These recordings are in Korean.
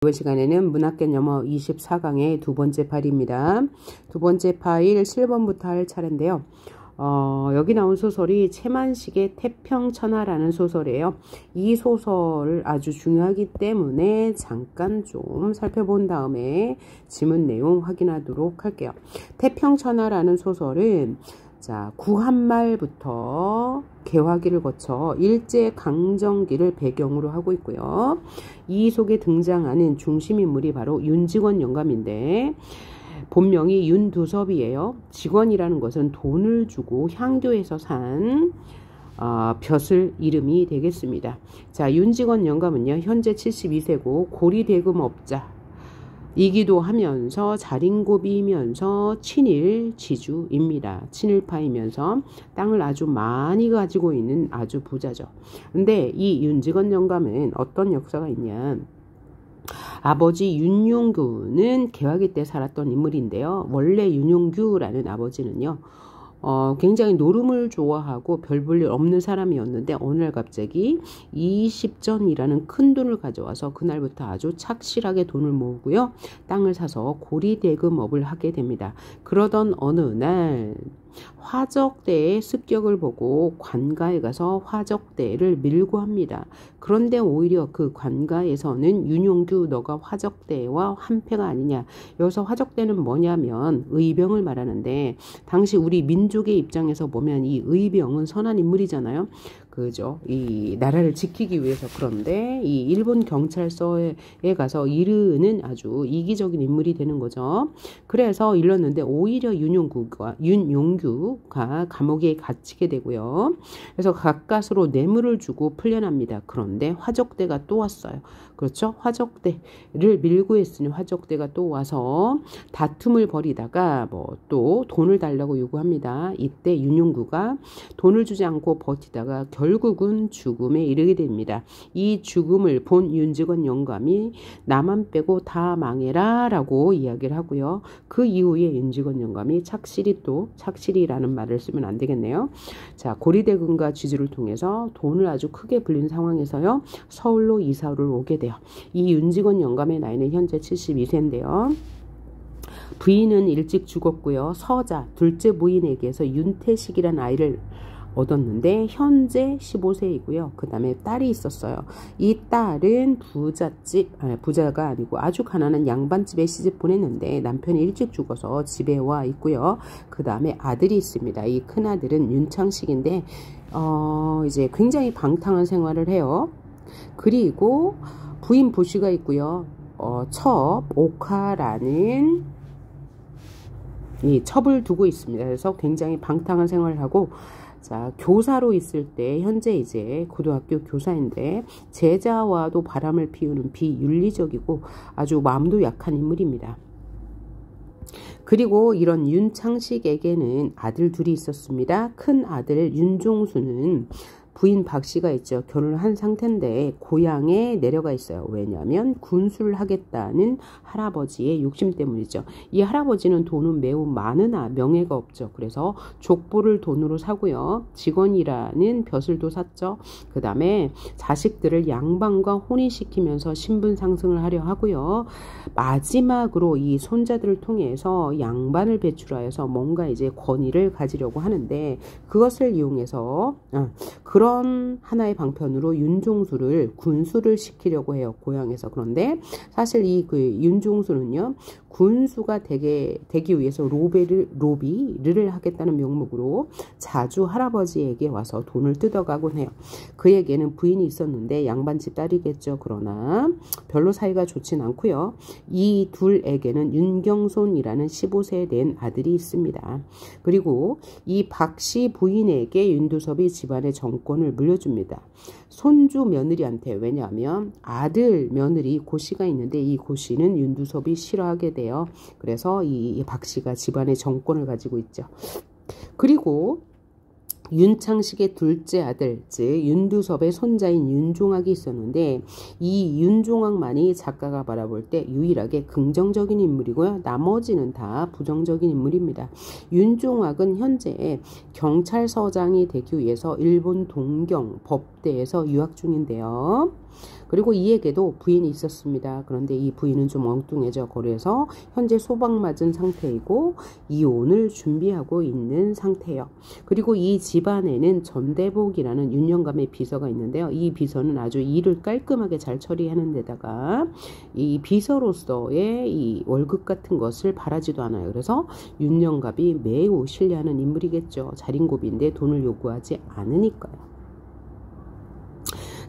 이번 시간에는 문학계 영어 24강의 두 번째 파일입니다. 두 번째 파일 7번부터 할 차례인데요. 여기 나온 소설이 채만식의 태평천하라는 소설이에요. 이 소설을 아주 중요하기 때문에 잠깐 좀 살펴본 다음에 지문 내용 확인하도록 할게요. 태평천하라는 소설은 구한말부터 개화기를 거쳐 일제강점기를 배경으로 하고 있고요. 이 속에 등장하는 중심인물이 바로 윤직원 영감인데 본명이 윤두섭이에요. 직원이라는 것은 돈을 주고 향교에서 산 벼슬 이름이 되겠습니다. 윤직원 영감은요, 현재 72세고 고리대금업자 이기도 하면서 자린고비이면서 친일 지주입니다. 친일파이면서 땅을 아주 많이 가지고 있는 아주 부자죠. 근데 이 윤직원 영감은 어떤 역사가 있냐, 아버지 윤용규는 개화기 때 살았던 인물인데요. 원래 윤용규라는 아버지는요, 굉장히 노름을 좋아하고 별 볼 일 없는 사람이었는데 어느 날 갑자기 20전이라는 큰 돈을 가져와서 그날부터 아주 착실하게 돈을 모으고요. 땅을 사서 고리대금업을 하게 됩니다. 그러던 어느 날 화적대의 습격을 보고 관가에 가서 화적대를 밀고 합니다. 그런데 오히려 그 관가에서는 윤용규 너가 화적대와 한패가 아니냐. 여기서 화적대는 뭐냐면 의병을 말하는데 당시 우리 민족의 입장에서 보면 이 의병은 선한 인물이잖아요. 그죠? 이 나라를 지키기 위해서. 그런데 이 일본 경찰서에 가서 이르는 아주 이기적인 인물이 되는 거죠. 그래서 일렀는데 오히려 윤용규가 감옥에 갇히게 되고요. 그래서 가까스로 뇌물을 주고 풀려납니다. 그런데 화적대가 또 왔어요. 그렇죠? 화적대를 밀고 했으니 화적대가 또 와서 다툼을 벌이다가 또 돈을 달라고 요구합니다. 이때 윤용규가 돈을 주지 않고 버티다가 결국은 죽음에 이르게 됩니다. 이 죽음을 본 윤직원 영감이 나만 빼고 다 망해라 라고 이야기를 하고요. 그 이후에 윤직원 영감이 착실이라는 말을 쓰면 안 되겠네요. 고리대금과 지주를 통해서 돈을 아주 크게 불린 상황에서요, 서울로 이사를 오게 돼요. 이 윤직원 영감의 나이는 현재 72세인데요. 부인은 일찍 죽었고요. 서자, 둘째 부인에게서 윤태식이라는 아이를 얻었는데 현재 15세이고요. 그 다음에 딸이 있었어요. 이 딸은 부자가 아니고 아주 가난한 양반집에 시집 보냈는데 남편이 일찍 죽어서 집에 와 있고요. 그 다음에 아들이 있습니다. 이 큰아들은 윤창식인데 이제 굉장히 방탕한 생활을 해요. 그리고 부인 부씨가 있고요. 옥하라는 이 첩을 두고 있습니다. 그래서 굉장히 방탕한 생활을 하고, 교사로 있을 때 현재 이제 고등학교 교사인데 제자와도 바람을 피우는 비윤리적이고 아주 마음도 약한 인물입니다. 그리고 이런 윤창식에게는 아들 둘이 있었습니다. 큰 아들 윤종수는 부인 박씨가 있죠. 결혼을 한 상태인데 고향에 내려가 있어요. 왜냐하면 군수를 하겠다는 할아버지의 욕심 때문이죠. 이 할아버지는 돈은 매우 많으나 명예가 없죠. 그래서 족보를 돈으로 사고요. 직원이라는 벼슬도 샀죠. 그 다음에 자식들을 양반과 혼인시키면서 신분 상승을 하려 하고요. 마지막으로 이 손자들을 통해서 양반을 배출하여서 뭔가 이제 권위를 가지려고 하는데 그것을 이용해서 그런 하나의 방편으로 윤종수를 군수를 시키려고 해요. 고향에서. 그런데 사실 이 윤종수는요, 군수가 되기 위해서 로비를 하겠다는 명목으로 자주 할아버지에게 와서 돈을 뜯어가곤 해요. 그에게는 부인이 있었는데 양반집 딸이겠죠. 그러나 별로 사이가 좋진 않고요. 이 둘에게는 윤경손이라는 15세 된 아들이 있습니다. 그리고 이 박씨 부인에게 윤두섭이 집안의 정권을 물려줍니다. 손주 며느리한테. 왜냐하면 아들 며느리 고씨가 있는데 이 고씨는 윤두섭이 싫어하게 돼요. 그래서 이 박씨가 집안의 정권을 가지고 있죠. 그리고 윤창식의 둘째 아들, 즉 윤두섭의 손자인 윤종학이 있었는데 이 윤종학만이 작가가 바라볼 때 유일하게 긍정적인 인물이고요. 나머지는 다 부정적인 인물입니다. 윤종학은 현재 경찰서장이 되기 위해서 일본 동경 법대에서 유학 중인데요. 그리고 이에게도 부인이 있었습니다. 그런데 이 부인은 좀 엉뚱해져. 그래서 현재 소방맞은 상태이고 이혼을 준비하고 있는 상태예요. 그리고 이 집안에는 전대복이라는 윤영감의 비서가 있는데요. 이 비서는 아주 일을 깔끔하게 잘 처리하는 데다가 이 비서로서의 이 월급 같은 것을 바라지도 않아요. 그래서 윤영갑이 매우 신뢰하는 인물이겠죠. 자린고비인데 돈을 요구하지 않으니까요.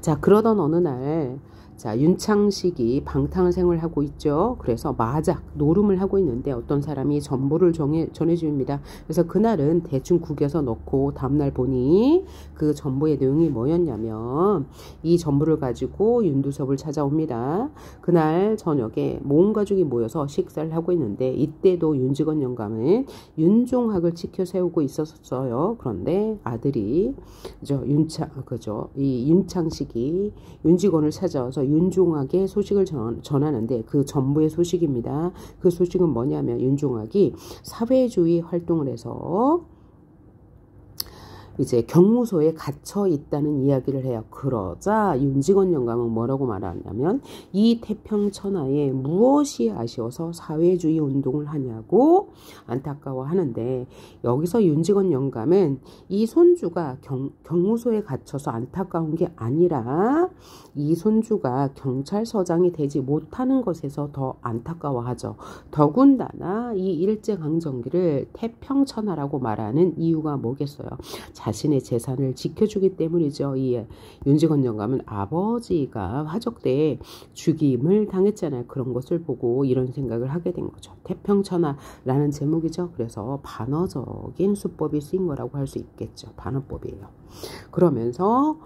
자, 그러던 어느 날, 자, 윤창식이 방탕한 생활을 하고 있죠. 그래서 마작, 노름을 하고 있는데 어떤 사람이 전보를 전해줍니다. 그래서 그날은 대충 구겨서 넣고 다음날 보니 그 전보의 내용이 뭐였냐면 이 전보를 가지고 윤두섭을 찾아옵니다. 그날 저녁에 모은 가족이 모여서 식사를 하고 있는데 이때도 윤직원 영감은 윤종학을 지켜 세우고 있었어요. 그런데 아들이 이 윤창식이 윤직원을 찾아와서 윤종학의 소식을 전하는데 그 전부의 소식입니다. 그 소식은 뭐냐면 윤종학이 사회주의 활동을 해서 이제 경무소에 갇혀 있다는 이야기를 해요. 그러자 윤직원 영감은 뭐라고 말하냐면 이 태평천하에 무엇이 아쉬워서 사회주의 운동을 하냐고 안타까워하는데 여기서 윤직원 영감은 이 손주가 경무소에 갇혀서 안타까운 게 아니라 이 손주가 경찰서장이 되지 못하는 것에서 더 안타까워하죠. 더군다나 이 일제강점기를 태평천하라고 말하는 이유가 뭐겠어요? 자신의 재산을 지켜주기 때문이죠. 이 윤직원 영감은 아버지가 화적 때 죽임을 당했잖아요. 그런 것을 보고 이런 생각을 하게 된 거죠. 태평천하라는 제목이죠. 그래서 반어적인 수법이 쓰인 거라고 할 수 있겠죠. 반어법이에요. 그러면서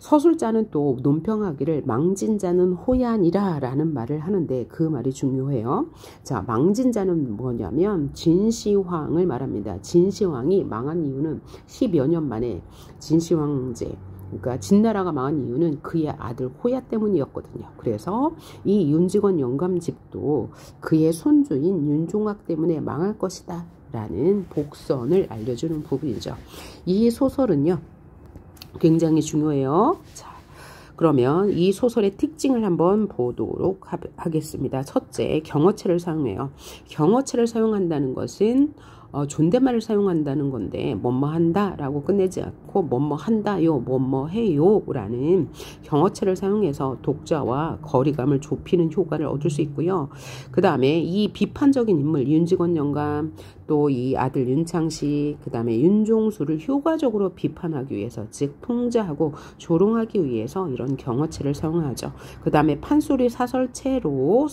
서술자는 또 논평하기를 망진자는 호얀이라 라는 말을 하는데 그 말이 중요해요. 자, 망진자는 뭐냐면 진시황을 말합니다. 진시황이 망한 이유는 10여 년 만에 진시황제, 그러니까 진나라가 망한 이유는 그의 아들 호야 때문이었거든요. 그래서 이 윤직원 영감집도 그의 손주인 윤종학 때문에 망할 것이다 라는 복선을 알려주는 부분이죠. 이 소설은요 굉장히 중요해요. 자, 그러면 이 소설의 특징을 한번 보도록 하겠습니다. 첫째, 경어체를 사용해요. 경어체를 사용한다는 것은 존댓말을 사용한다는 건데 뭐뭐 한다 라고 끝내지 않고 뭐뭐 한다요, 뭐뭐 해요 라는 경어체를 사용해서 독자와 거리감을 좁히는 효과를 얻을 수 있고요. 그 다음에 이 비판적인 인물 윤직원 영감, 또 이 아들 윤창식, 그 다음에 윤종수를 효과적으로 비판하기 위해서, 즉 풍자하고 조롱하기 위해서 이런 경어체를 사용하죠. 그 다음에 판소리 사설체로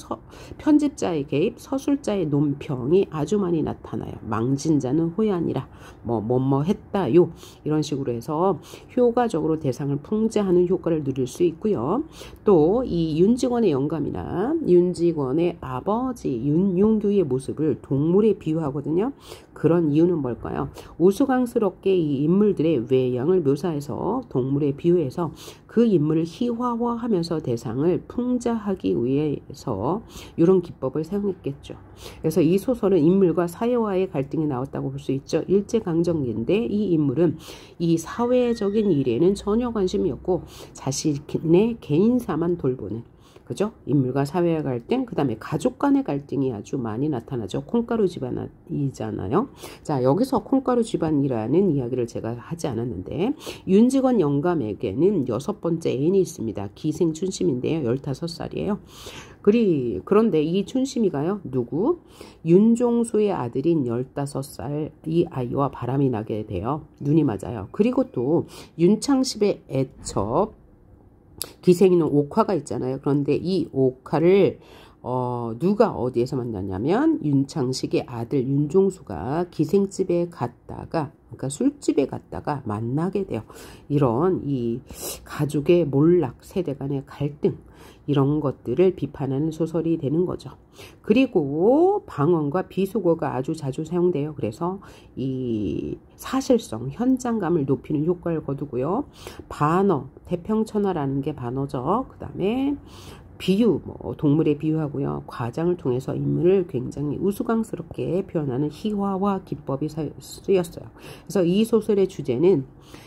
편집자의 개입, 서술자의 논평이 아주 많이 나타나요. 망진자는 호얀이라 뭐뭐 했다요 이런 식으로 해서 효과적으로 대상을 풍자하는 효과를 누릴 수 있고요. 또 이 윤직원의 영감이나 윤직원의 아버지 윤용규의 모습을 동물에 비유하거든요. 그런 이유는 뭘까요? 우스꽝스럽게 이 인물들의 외양을 묘사해서 동물에 비유해서 그 인물을 희화화하면서 대상을 풍자하기 위해서 이런 기법을 사용했겠죠. 그래서 이 소설은 인물과 사회와의 갈등이 나왔다고 볼 수 있죠. 일제강점기인데 이 인물은 이 사회적인 일에는 전혀 관심이 없고 자신의 개인사만 돌보는, 그죠? 인물과 사회의 갈등, 그 다음에 가족 간의 갈등이 아주 많이 나타나죠. 콩가루 집안이잖아요. 자, 여기서 콩가루 집안이라는 이야기를 제가 하지 않았는데 윤직원 영감에게는 6번째 애인이 있습니다. 기생춘심인데요. 15살이에요. 그런데 이 춘심이가요, 누구? 윤종수의 아들인 15살 이 아이와 바람이 나게 돼요. 눈이 맞아요. 그리고 또 윤창식의 애첩, 기생이는 옥화가 있잖아요. 그런데 이 옥화를 누가 어디에서 만났냐면 윤창식의 아들 윤종수가 기생집에 갔다가, 그러니까 술집에 갔다가 만나게 돼요. 이런 이 가족의 몰락, 세대 간의 갈등, 이런 것들을 비판하는 소설이 되는 거죠. 그리고 방언과 비속어가 아주 자주 사용돼요. 그래서 이 사실성, 현장감을 높이는 효과를 거두고요. 반어, 태평천하라는 게 반어죠. 그 다음에 비유, 동물에 비유하고요. 과장을 통해서 인물을 굉장히 우스꽝스럽게 표현하는 희화와 기법이 쓰였어요. 그래서 이 소설의 주제는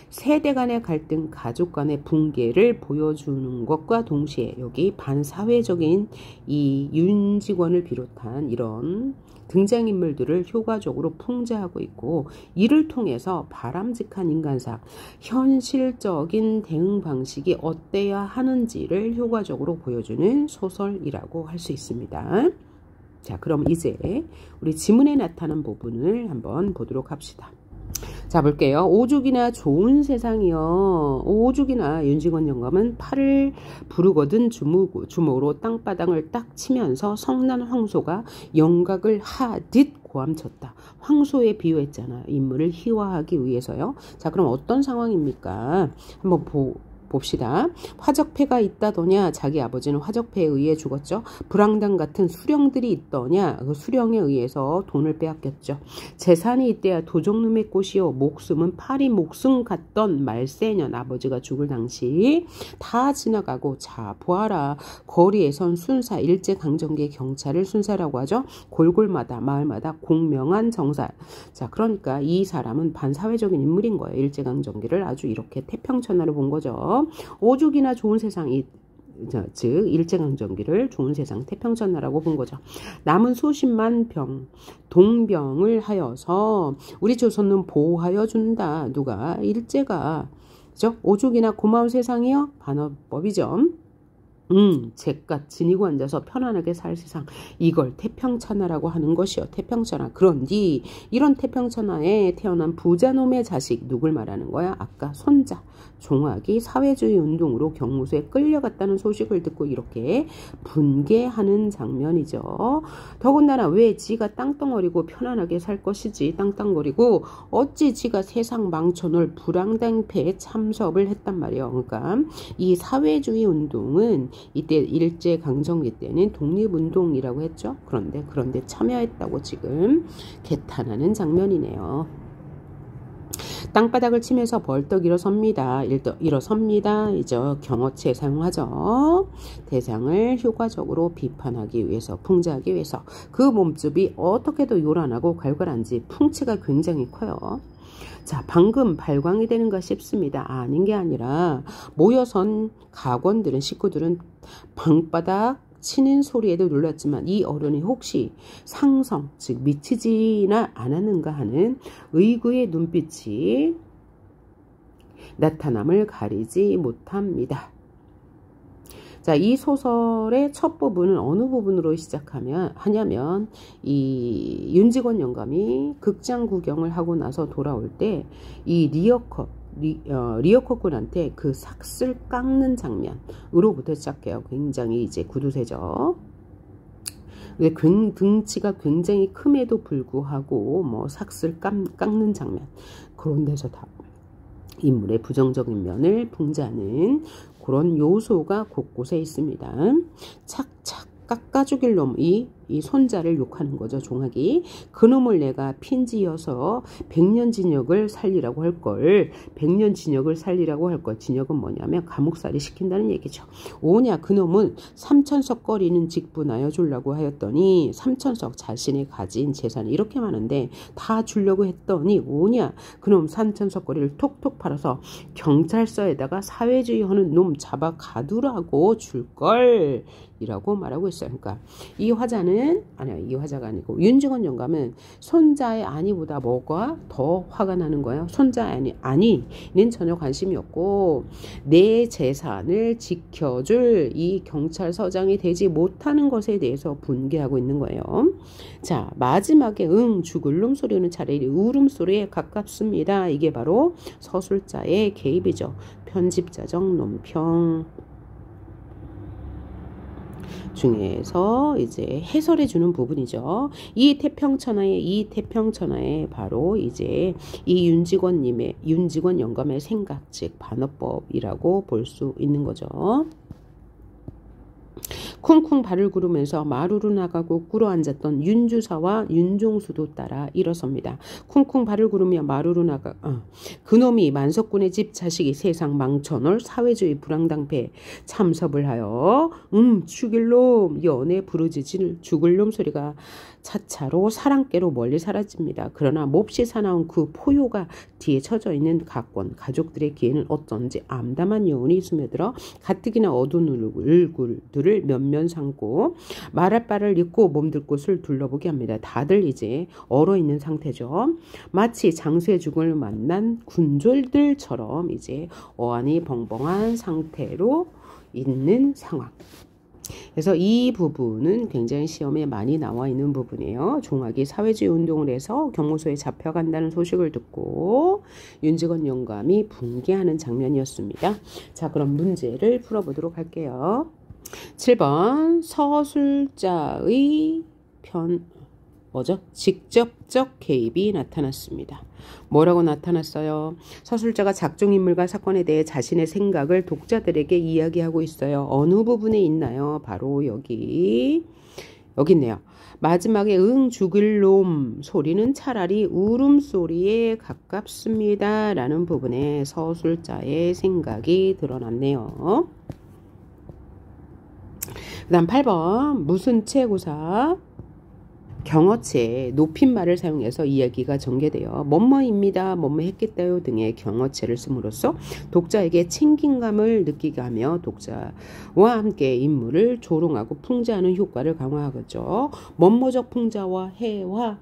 세대 간의 갈등, 가족 간의 붕괴를 보여주는 것과 동시에 여기 반사회적인 이 윤직원을 비롯한 이런 등장인물들을 효과적으로 풍자하고 있고, 이를 통해서 바람직한 인간상, 현실적인 대응 방식이 어때야 하는지를 효과적으로 보여주는 소설이라고 할 수 있습니다. 자, 그럼 이제 우리 지문에 나타난 부분을 한번 보도록 합시다. 자, 볼게요. 오죽이나 좋은 세상이요. 오죽이나 윤직원 영감은 팔을 부르거든 주먹으로 땅바닥을 딱 치면서 성난 황소가 영각을 하듯 고함쳤다. 황소에 비유했잖아. 인물을 희화하기 위해서요. 자, 그럼 어떤 상황입니까? 한번 봅시다. 화적패가 있다더냐. 자기 아버지는 화적패에 의해 죽었죠. 불황당 같은 수령들이 있더냐. 그 수령에 의해서 돈을 빼앗겼죠. 재산이 있대야 도적놈의 꽃이요. 목숨은 파리 목숨 같던 말세년. 아버지가 죽을 당시 다 지나가고, 자 보아라. 거리에 선 순사, 일제강점기의 경찰을 순사라고 하죠. 골골마다 마을마다 공명한 정살. 자, 그러니까 이 사람은 반사회적인 인물인 거예요. 일제강점기를 아주 이렇게 태평천하로 본 거죠. 오죽이나 좋은 세상이, 즉 일제강점기를 좋은 세상 태평천하라고 본 거죠. 남은 수십만 병, 동병을 하여서 우리 조선은 보호하여 준다. 누가? 일제가. 그죠? 오죽이나 고마운 세상이요? 반어법이죠. 죗갓 지니고 앉아서 편안하게 살 세상, 이걸 태평천하라고 하는 것이요. 태평천하. 그런디 이런 태평천하에 태어난 부자놈의 자식, 누굴 말하는 거야? 아까 손자 종학이 사회주의 운동으로 경무소에 끌려갔다는 소식을 듣고 이렇게 분개하는 장면이죠. 더군다나 왜 지가 땅덩어리고 편안하게 살 것이지, 땅땅거리고 어찌 지가 세상 망쳐놓을 불황당패에 참석을 했단 말이에요. 그러니까 이 사회주의 운동은 이때 일제강점기 때는 독립운동이라고 했죠. 그런데 참여했다고 지금 개탄하는 장면이네요. 땅바닥을 치면서 벌떡 일어섭니다. 이제 경어체 사용하죠. 대상을 효과적으로 비판하기 위해서, 풍자하기 위해서. 그 몸집이 어떻게도 요란하고 괄괄한지 풍치가 굉장히 커요. 자, 방금 발광이 되는가 싶습니다. 아닌 게 아니라 모여선 가권들은, 식구들은 방바닥 치는 소리에도 놀랐지만 이 어른이 혹시 상성, 즉 미치지나 않았는가 하는 의구의 눈빛이 나타남을 가리지 못합니다. 자, 이 소설의 첫 부분은 어느 부분으로 하냐면 이 윤직원 영감이 극장 구경을 하고 나서 돌아올 때 이 리어커 군한테 그 삭슬 깎는 장면으로부터 시작해요. 굉장히 이제 구두쇠죠. 등치가 굉장히 큼에도 불구하고 삭슬 깎는 장면, 그런 데서 다 인물의 부정적인 면을 풍자하는 그런 요소가 곳곳에 있습니다. 착착 깎아 죽일 놈, 이 손자를 욕하는 거죠. 종학이. 그놈을 내가 핀지어서 100년 진역을 살리라고 할 걸. 100년 진역을 살리라고 할 걸. 진역은 뭐냐면 감옥살이 시킨다는 얘기죠. 오냐, 그놈은 삼천석거리는 직분하여 주려고 하였더니, 삼천석, 자신이 가진 재산이 이렇게 많은데 다 주려고 했더니, 오냐, 그놈 삼천석거리를 톡톡 팔아서 경찰서에다가 사회주의 하는 놈 잡아 가두라고 줄걸 이라고 말하고 있어요. 그러니까 이 화자가 아니고 윤직원 영감은 손자의 아니보다 뭐가 더 화가 나는 거예요. 손자의 아니는 전혀 관심이 없고, 내 재산을 지켜줄 이 경찰서장이 되지 못하는 것에 대해서 분개하고 있는 거예요. 자, 마지막에 죽을 놈 소리는 차라리 울음소리에 가깝습니다. 이게 바로 서술자의 개입이죠. 편집자적 논평 중에서 이제 해설해 주는 부분이죠. 이 태평천하에 바로 이제 이 윤직원 영감의 생각, 즉 반어법이라고 볼 수 있는 거죠. 쿵쿵 발을 구르면서 마루로 나가고 꿇어앉았던 윤주사와 윤종수도 따라 일어섭니다. 쿵쿵 발을 구르며 마루로 나가 그놈이 만석군의 집 자식이 세상 망쳐놓을 사회주의 불황당패에 참섭을 하여 죽일 놈 연애 부르짖을 죽을 놈 소리가 차차로 사랑께로 멀리 사라집니다. 그러나 몹시 사나운 그 포효가 뒤에 처져 있는 각권 가족들의 귀에는 어쩐지 암담한 여운이 스며들어 가뜩이나 어두운 얼굴들을 면면 삼고 말할 바를 잊고 몸들 곳을 둘러보게 합니다. 다들 이제 얼어있는 상태죠. 마치 장수의 죽음을 만난 군졸들처럼 이제 어안이 벙벙한 상태로 있는 상황. 그래서 이 부분은 굉장히 시험에 많이 나와 있는 부분이에요. 종학이 사회주의 운동을 해서 경무소에 잡혀간다는 소식을 듣고 윤직원 영감이 붕괴하는 장면이었습니다. 자, 그럼 문제를 풀어보도록 할게요. 7번 서술자의 직접적 개입이 나타났습니다. 뭐라고 나타났어요? 서술자가 작중인물과 사건에 대해 자신의 생각을 독자들에게 이야기하고 있어요. 어느 부분에 있나요? 바로 여기 있네요. 마지막에 죽일 놈 소리는 차라리 울음소리에 가깝습니다. 라는 부분에 서술자의 생각이 드러났네요. 그 다음 8번 무슨 채고사 경어체 높임말을 사용해서 이야기가 전개되어 뭐뭐입니다, 뭐뭐 했겠다요 등의 경어체를 씀으로써 독자에게 친근감을 느끼게 하며 독자와 함께 인물을 조롱하고 풍자하는 효과를 강화하겠죠. 뭐뭐적 풍자와 희화화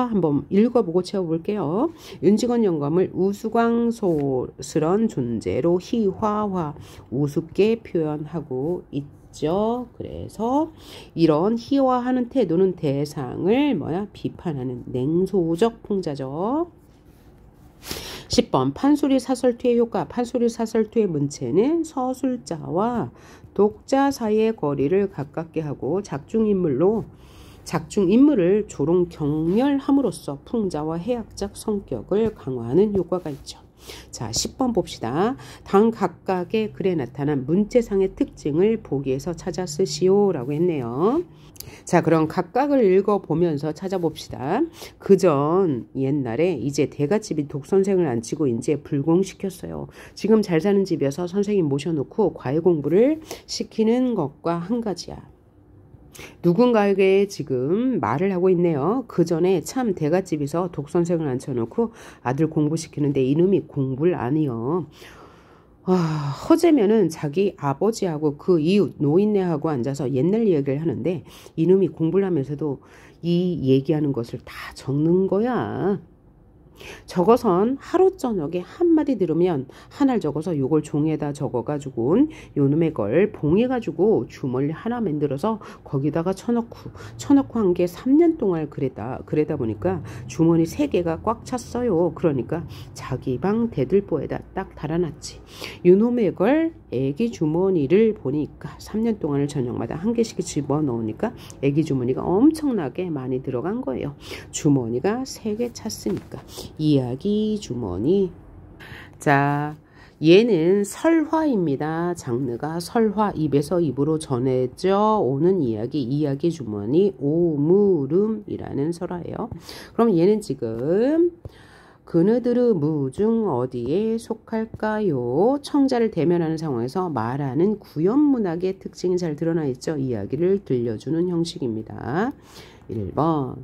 한번 읽어보고 채워볼게요. 윤직원 영감을 우스꽝스런 존재로 희화화 우습게 표현하고 있다. 그래서 이런 희화하는 태도는 대상을 비판하는 냉소적 풍자죠. 10번 판소리 사설투의 효과. 판소리 사설투의 문체는 서술자와 독자 사이의 거리를 가깝게 하고 작중인물을 조롱 경멸함으로써 풍자와 해학적 성격을 강화하는 효과가 있죠. 자, 10번 봅시다. 다음 각각의 글에 나타난 문체상의 특징을 보기에서 찾아 쓰시오 라고 했네요. 자, 그럼 각각을 읽어보면서 찾아봅시다. 그전 옛날에 이제 대갓집이 독선생을 안 치고 이제 불공시켰어요. 지금 잘 사는 집이어서 선생님 모셔놓고 과외 공부를 시키는 것과 한 가지야. 누군가에게 지금 말을 하고 있네요. 그 전에 참 대갓집에서 독선생을 앉혀놓고 아들 공부시키는데 이놈이 공부를 안 해요. 허재면은 자기 아버지하고 그 이웃 노인네하고 앉아서 옛날 이야기를 하는데 이놈이 공부를 하면서도 이 얘기하는 것을 다 적는 거야. 적어선 하루 저녁에 한마디 들으면 하나를 적어서 요걸 종이에다 적어가지고 요놈의 걸 봉해가지고 주머니 하나 만들어서 거기다가 쳐넣고 한 게 3년 동안 그러다 보니까 주머니 3개가 꽉 찼어요. 그러니까 자기 방 대들보에다 딱 달아놨지. 요놈의 걸 애기 주머니를 보니까 3년 동안을 저녁마다 한 개씩 집어넣으니까 애기 주머니가 엄청나게 많이 들어간 거예요. 주머니가 3개 찼으니까 이야기 주머니. 자, 얘는 설화입니다. 장르가 설화, 입에서 입으로 전해져 오는 이야기 주머니 오물음이라는 설화예요. 그럼 얘는 지금 그네들의 무중 어디에 속할까요? 청자를 대면하는 상황에서 말하는 구연문학의 특징이 잘 드러나 있죠. 이야기를 들려주는 형식입니다. 1번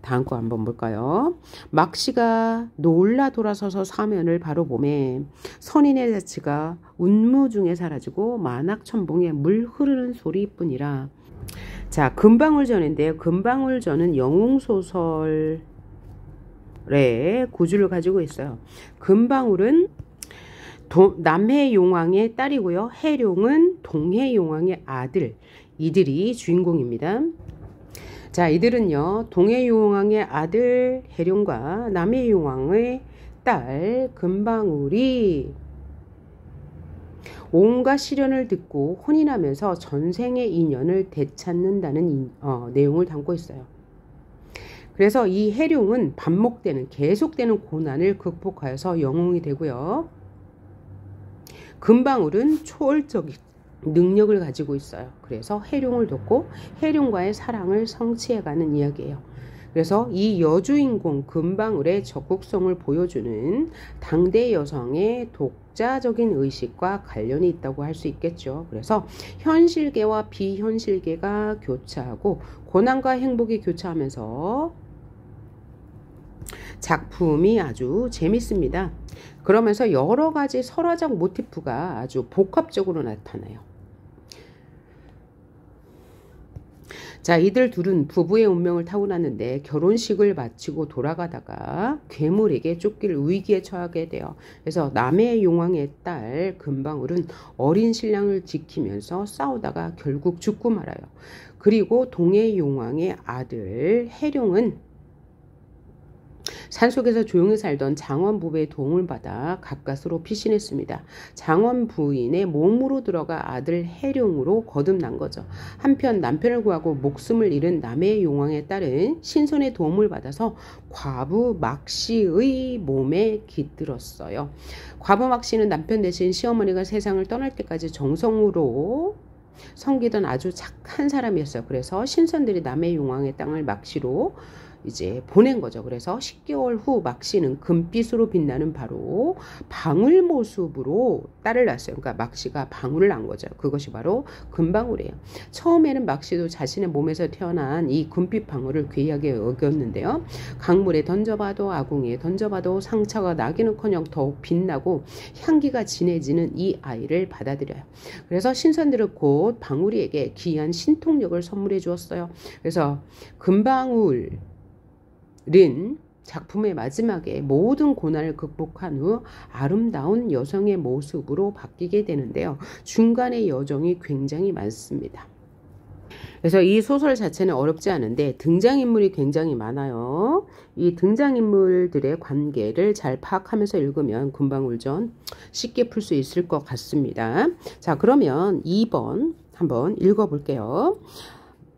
다음 거 한번 볼까요? 막시가 놀라 돌아서서 사면을 바로 보매 선인의 자치가 운무 중에 사라지고 만학천봉에 물 흐르는 소리뿐이라. 자, 금방울전인데요. 금방울전은 영웅소설의 구주를 가지고 있어요. 금방울은 남해용왕의 딸이고요. 해룡은 동해용왕의 아들. 이들이 주인공입니다. 자, 이들은요, 동해용왕의 아들 해룡과 남해용왕의 딸 금방울이 온갖 시련을 듣고 혼인하면서 전생의 인연을 되찾는다는 내용을 담고 있어요. 그래서 이 해룡은 반복되는 계속되는 고난을 극복하여서 영웅이 되고요. 금방울은 초월적인 능력을 가지고 있어요. 그래서 해룡을 돕고 해룡과의 사랑을 성취해가는 이야기예요. 그래서 이 여주인공 금방울의 적극성을 보여주는 당대 여성의 독자적인 의식과 관련이 있다고 할 수 있겠죠. 그래서 현실계와 비현실계가 교차하고 고난과 행복이 교차하면서 작품이 아주 재밌습니다. 그러면서 여러 가지 설화적 모티프가 아주 복합적으로 나타나요. 자, 이들 둘은 부부의 운명을 타고났는데 결혼식을 마치고 돌아가다가 괴물에게 쫓길 위기에 처하게 돼요. 그래서 남의 용왕의 딸 금방울은 어린 신랑을 지키면서 싸우다가 결국 죽고 말아요. 그리고 동해 용왕의 아들 해룡은 산속에서 조용히 살던 장원 부부의 도움을 받아 가까스로 피신했습니다. 장원 부인의 몸으로 들어가 아들 해룡으로 거듭난 거죠. 한편 남편을 구하고 목숨을 잃은 남해 용왕의 딸은 신선의 도움을 받아서 과부 막씨의 몸에 깃들었어요. 과부 막씨는 남편 대신 시어머니가 세상을 떠날 때까지 정성으로 섬기던 아주 착한 사람이었어요. 그래서 신선들이 남해 용왕의 땅을 막씨로 이제 보낸 거죠. 그래서 10개월 후 막씨는 금빛으로 빛나는 바로 방울 모습으로 딸을 낳았어요. 그러니까 막씨가 방울을 낳은 거죠. 그것이 바로 금방울이에요. 처음에는 막씨도 자신의 몸에서 태어난 이 금빛 방울을 귀하게 여겼는데요. 강물에 던져봐도 아궁이에 던져봐도 상처가 나기는커녕 더욱 빛나고 향기가 진해지는 이 아이를 받아들여요. 그래서 신선들은 곧 방울이에게 귀한 신통력을 선물해 주었어요. 그래서 금방울 린 작품의 마지막에 모든 고난을 극복한 후 아름다운 여성의 모습으로 바뀌게 되는데요. 중간의 여정이 굉장히 많습니다. 그래서 이 소설 자체는 어렵지 않은데 등장인물이 굉장히 많아요. 이 등장인물들의 관계를 잘 파악하면서 읽으면 금방울전 쉽게 풀 수 있을 것 같습니다. 자, 그러면 2번 한번 읽어볼게요.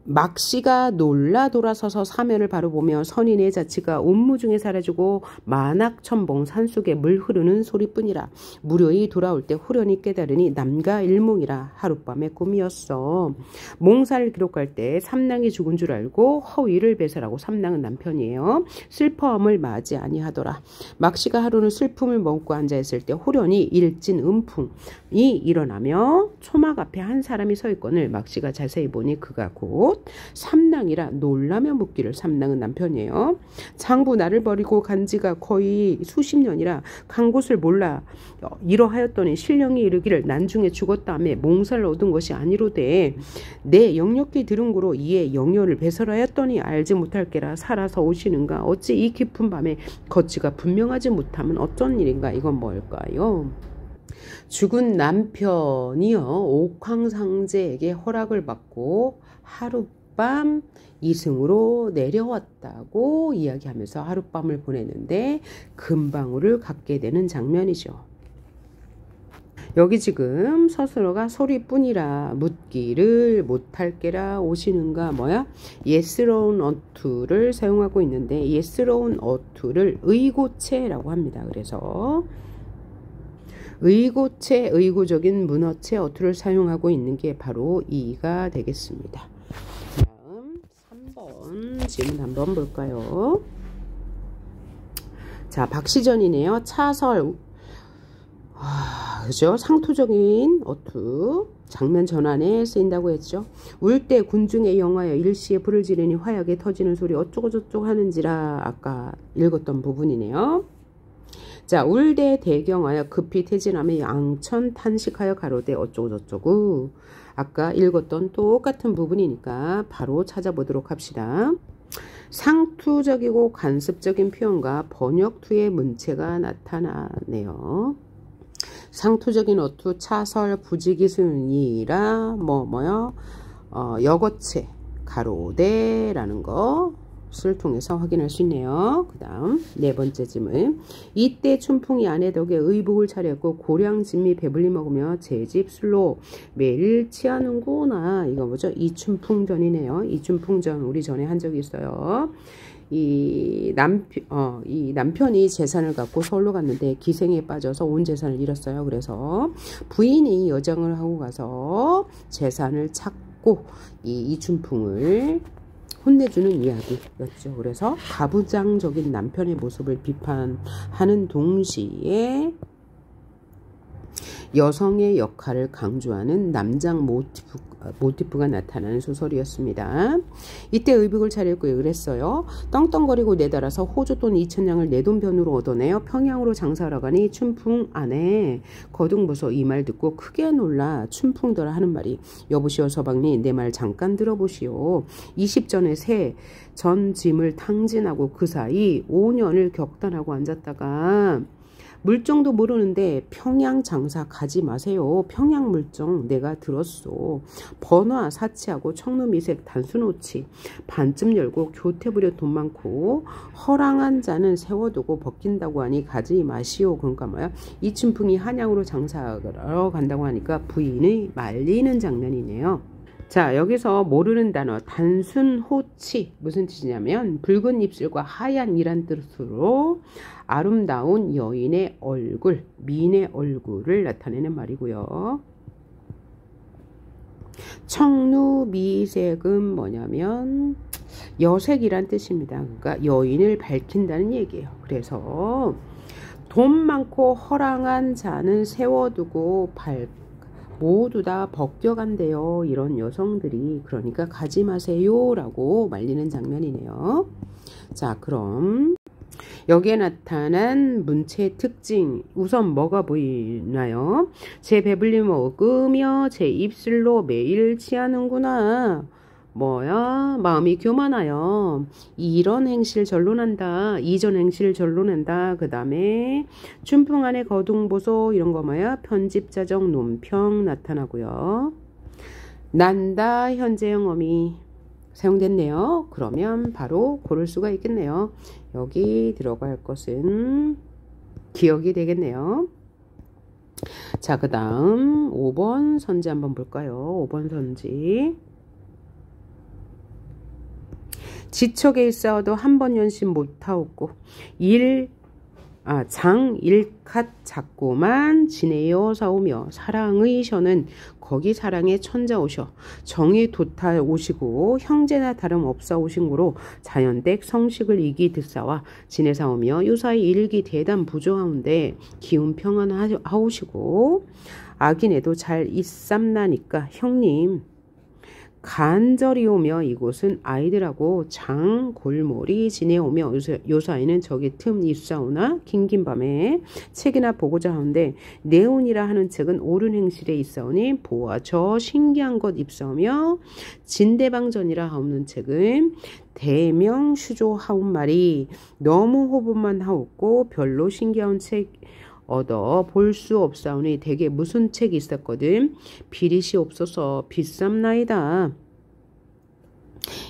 막씨가 놀라 돌아서서 사면을 바로 보며 선인의 자취가 운무중에 사라지고 만악천봉 산속에 물 흐르는 소리뿐이라. 무료히 돌아올 때 후련히 깨달으니 남가 일몽이라 하룻밤의 꿈이었어. 몽사를 기록할 때 삼랑이 죽은 줄 알고 허위를 배설하고 삼랑은 남편이에요. 슬퍼함을 맞이 아니하더라. 막씨가 하루는 슬픔을 머금고 앉아있을 때 후련히 일진 음풍이 일어나며 초막 앞에 한 사람이 서 있거늘 막씨가 자세히 보니 그가 곧 삼랑이라 놀라며 묻기를. 삼랑은 남편이에요. 장부 나를 버리고 간 지가 거의 수십 년이라 간 곳을 몰라 이러하였더니 신령이 이르기를 난중에 죽었다며 몽사를 얻은 것이 아니로되 내 영역히 들은 고로 이에 영연을 배설하였더니 알지 못할게라. 살아서 오시는가. 어찌 이 깊은 밤에 거치가 분명하지 못하면 어쩐 일인가. 이건 뭘까요? 죽은 남편이요 옥황상제에게 허락을 받고 하룻밤 이승으로 내려왔다고 이야기하면서 하룻밤을 보내는데 금방울을 갖게 되는 장면이죠. 여기 지금 서술어가 소리뿐이라 묻기를 못할게라 오시는가 뭐야? 예스러운 어투를 사용하고 있는데 예스러운 어투를 의고체라고 합니다. 그래서 의고체, 의고적인 문어체 어투를 사용하고 있는 게 바로 이가 되겠습니다. 다음 3번 질문 한번 볼까요? 자, 박시전이네요. 차설, 그죠? 상투적인 어투, 장면 전환에 쓰인다고 했죠. 울 때 군중에 영하여 일시에 불을 지르니 화약에 터지는 소리 어쩌고저쩌고 하는지라 아까 읽었던 부분이네요. 자, 울대 대경하여 급히 퇴진하며 양천 탄식하여 가로되 어쩌고저쩌고 아까 읽었던 똑같은 부분이니까 바로 찾아보도록 합시다. 상투적이고 관습적인 표현과 번역투의 문체가 나타나네요. 상투적인 어투 차설 부지기순이라 뭐요 여거체 가로대라는 거 것을 통해서 확인할 수 있네요. 그 다음 네 번째 질문. 이때 춘풍이 아내 덕에 의복을 차렸고 고량진미 배불리 먹으며 제 집 술로 매일 취하는구나. 이거 뭐죠? 이춘풍전이네요. 이춘풍전 우리 전에 한 적이 있어요. 이 남편이 재산을 갖고 서울로 갔는데 기생에 빠져서 온 재산을 잃었어요. 그래서 부인이 여정을 하고 가서 재산을 찾고 이춘풍을 혼내주는 이야기였죠. 그래서 가부장적인 남편의 모습을 비판하는 동시에 여성의 역할을 강조하는 남장 모티프가 나타나는 소설이었습니다. 이때 의복을 차렸고 그랬어요. 떵떵거리고 내달아서 호주 돈 2,000냥을 내 돈 변으로 얻어내어 평양으로 장사하러 가니 춘풍 안에 거둥보소. 이 말 듣고 크게 놀라 춘풍더라 하는 말이 여보시오 서방님 내 말 잠깐 들어보시오. 20전에 새 전 짐을 탕진하고 그 사이 5년을 격단하고 앉았다가 물정도 모르는데 평양 장사 가지 마세요. 평양 물정 내가 들었소. 번화 사치하고 청루미색 단수노치 반쯤 열고 교태 부려 돈 많고 허랑한 자는 세워두고 벗긴다고 하니 가지 마시오. 그러니까 뭐야? 이춘풍이 한양으로 장사하러 간다고 하니까 부인이 말리는 장면이네요. 자, 여기서 모르는 단어 단순호치 무슨 뜻이냐면 붉은 입술과 하얀 이란 뜻으로 아름다운 여인의 얼굴, 미인의 얼굴을 나타내는 말이고요. 청루미색은 뭐냐면 여색이란 뜻입니다. 그러니까 여인을 밝힌다는 얘기예요. 그래서 돈 많고 허랑한 자는 세워두고 모두 다 벗겨간대요. 이런 여성들이. 그러니까 가지 마세요 라고 말리는 장면이네요. 자, 그럼 여기에 나타난 문체의 특징 우선 뭐가 보이나요? 제 배불리 먹으며 제 입술로 매일 취하는구나. 뭐야? 마음이 교만하여 이런 행실을 전론한다. 이전 행실을 전론한다. 그 다음에 춘풍 안에 거둥보소 이런 거 뭐야? 편집자적 논평 나타나고요. 난다 현재형 어미 사용됐네요. 그러면 바로 고를 수가 있겠네요. 여기 들어갈 것은 기억이 되겠네요. 자, 그 다음 5번 선지 한번 볼까요? 5번 선지. 지척에 있사오도 한 번 연신 못하옵고 장 일갓 잡고만 지내어 사오며 사랑의 셔는 거기 사랑의 천자 오셔 정의 도타 오시고 형제나 다름 없사 오신 고로 자연댁 성식을 이기 듣사와 지내사오며 요사이 일기 대담 부조하운데 기운 평안하오시고 악인에도 잘 있삼나니까 형님 간절히 오며 이곳은 아이들하고 장 골몰이 지내오며 요사이는 저기 틈 입사오나 긴긴 밤에 책이나 보고자 하는데 내온이라 하는 책은 옳은 행실에 있사오니 보아 저 신기한 것 입사오며 진대방전이라 하옵는 책은 대명 슈조하온 말이 너무 호분만 하옵고 별로 신기한 책 얻어 볼 수 없사오니 대개 무슨 책이 있었거든. 비릿이 없어서 비쌈나이다.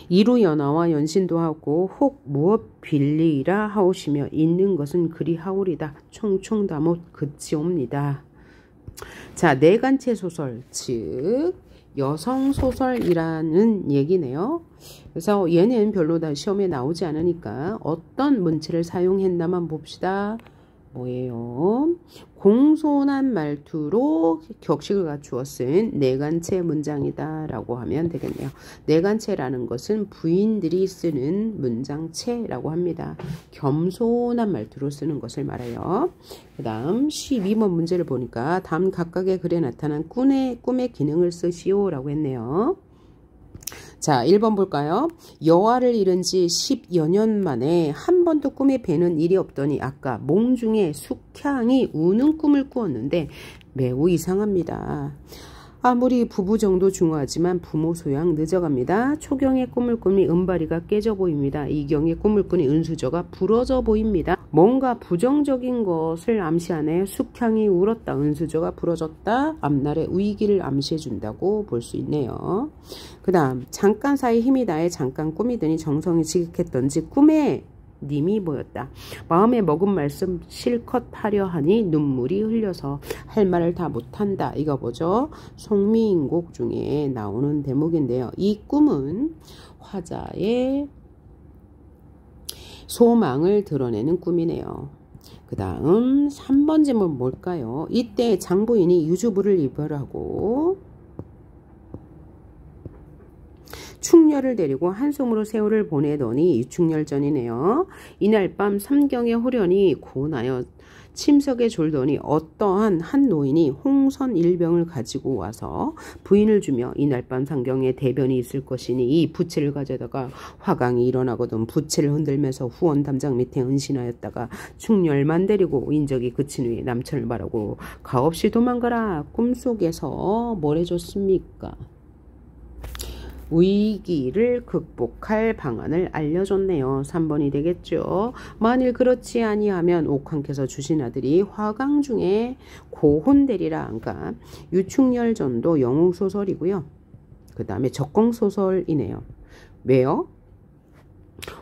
이루 연하와 연신도 하고 혹 무엇 빌리라 하오시며 있는 것은 그리 하오리다. 총총 다못 그치옵니다. 자, 내간체 소설 즉 여성 소설이라는 얘기네요. 그래서 얘는 별로 다 시험에 나오지 않으니까 어떤 문체를 사용했나만 봅시다. 뭐예요? 공손한 말투로 격식을 갖추어 쓴 내간체 문장이다 라고 하면 되겠네요. 내간체라는 것은 부인들이 쓰는 문장체라고 합니다. 겸손한 말투로 쓰는 것을 말해요. 그 다음 12번 문제를 보니까 다음 각각의 글에 나타난 꿈의 기능을 쓰시오 라고 했네요. 자, 1번 볼까요? 여아를 잃은 지 10여 년 만에 한 번도 꿈에 뵈는 일이 없더니 아까 몽중에 숙향이 우는 꿈을 꾸었는데 매우 이상합니다. 아무리 부부 정도 중요하지만 부모 소양 늦어갑니다. 초경의 꿈을 꾸니 은발이가 깨져 보입니다. 이경의 꿈을 꾸니 은수저가 부러져 보입니다. 뭔가 부정적인 것을 암시하네. 숙향이 울었다. 은수저가 부러졌다. 앞날의 위기를 암시해 준다고 볼 수 있네요. 그 다음 잠깐 사이 힘이 다해 잠깐 꿈이 드니 정성이 지극했던지 꿈에 님이 보였다. 마음에 먹은 말씀 실컷 하려 하니 눈물이 흘려서 할 말을 다 못한다. 이거 뭐죠? 송미인곡 중에 나오는 대목인데요. 이 꿈은 화자의 소망을 드러내는 꿈이네요. 그 다음 3번 질문 뭘까요? 이때 장부인이 유주부를 이별하고 충렬을 데리고 한송으로 세월을 보내더니 유충렬전이네요. 이날 밤 삼경의 호련이 고나여 침석에 졸더니 어떠한 한 노인이 홍선 일병을 가지고 와서 부인을 주며 이날 밤 상경에 대변이 있을 것이니 이 부채를 가져다가 화강이 일어나거든 부채를 흔들면서 후원 담장 밑에 은신하였다가 충렬만 데리고 인적이 그친 후에 남천을 바라고 가없이 도망가라. 꿈속에서 뭘 해줬습니까? 위기를 극복할 방안을 알려줬네요. 3번이 되겠죠. 만일 그렇지 아니하면 옥황께서 주신 아들이 화강 중에 고혼되리라. 그러니까 유충열전도 영웅소설이고요. 그 다음에 적공소설이네요. 왜요?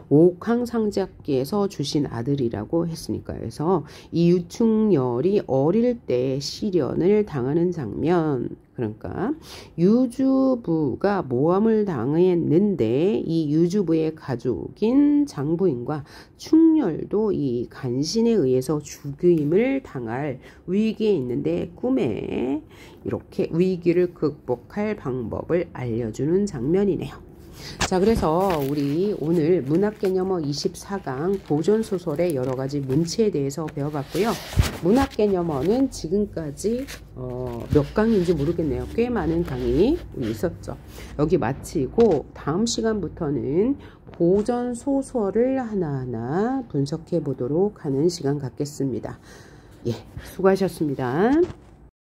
옥황상제께서 주신 아들이라고 했으니까요. 그래서 이 유충열이 어릴 때 시련을 당하는 장면, 그러니까 유주부가 모함을 당했는데 이 유주부의 가족인 장부인과 충렬도 이 간신에 의해서 죽임을 당할 위기에 있는데 꿈에 이렇게 위기를 극복할 방법을 알려주는 장면이네요. 자, 그래서 우리 오늘 문학개념어 24강 고전소설의 여러가지 문체에 대해서 배워봤고요. 문학개념어는 지금까지 몇 강인지 모르겠네요. 꽤 많은 강이 있었죠. 여기 마치고 다음 시간부터는 고전소설을 하나하나 분석해 보도록 하는 시간 갖겠습니다. 예, 수고하셨습니다.